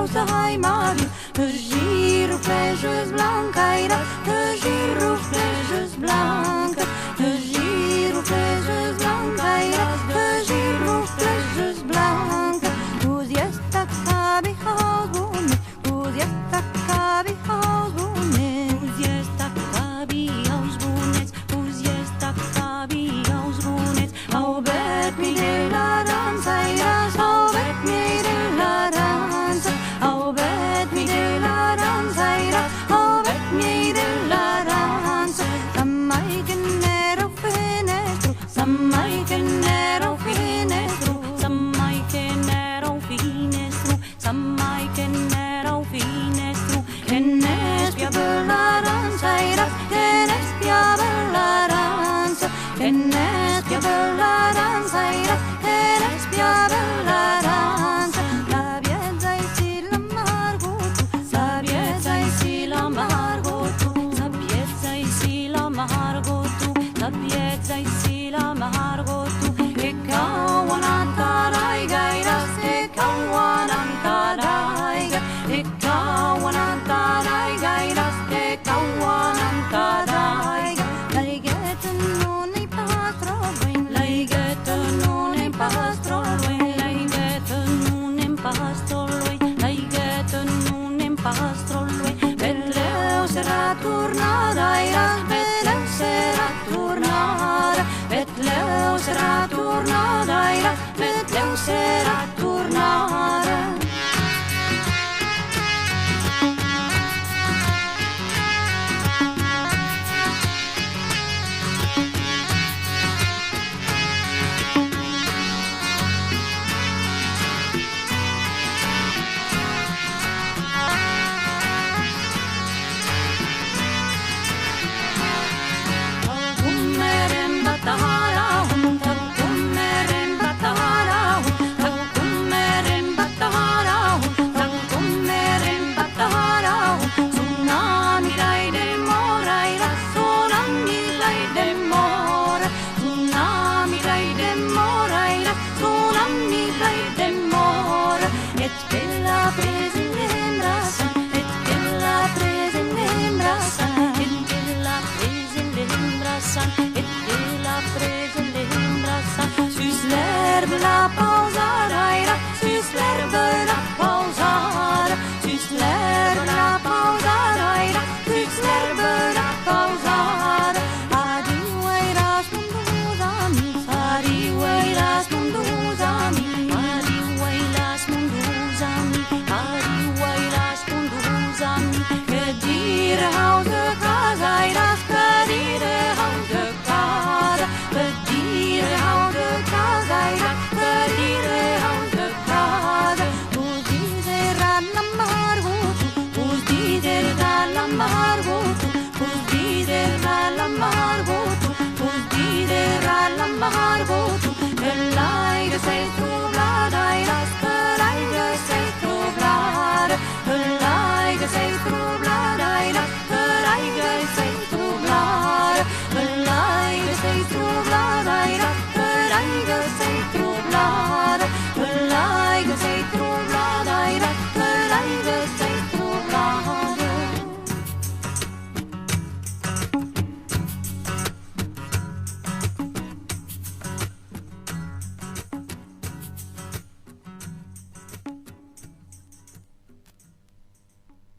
causa hai mari, te giro fleches blanca, te giro fleches blanca, te giro fleches blanca, te giro fleches blanca. Così è staccabi hausbune, così è staccabi hausbune, così è staccabi hausbune, così è staccabi hausbune. Au bet mi della danza, au bet mi della danza, au bet mi della danza, au bet mi della danza. Sammai che nero finestro, sammai che nero finestro, sammai che nero finestro, sammai che nero finestro. Che ne spia bella danza, che ne spia bella danza, che ne spia bella danza, che ne spia bella danza. La piezza e si l'amargo tu, la piezza e si l'amargo tu, la piezza e si l'amargo tu, la piezza e si l'amargo tu. E kawanata dai gaira, e kawanata dai gaira, e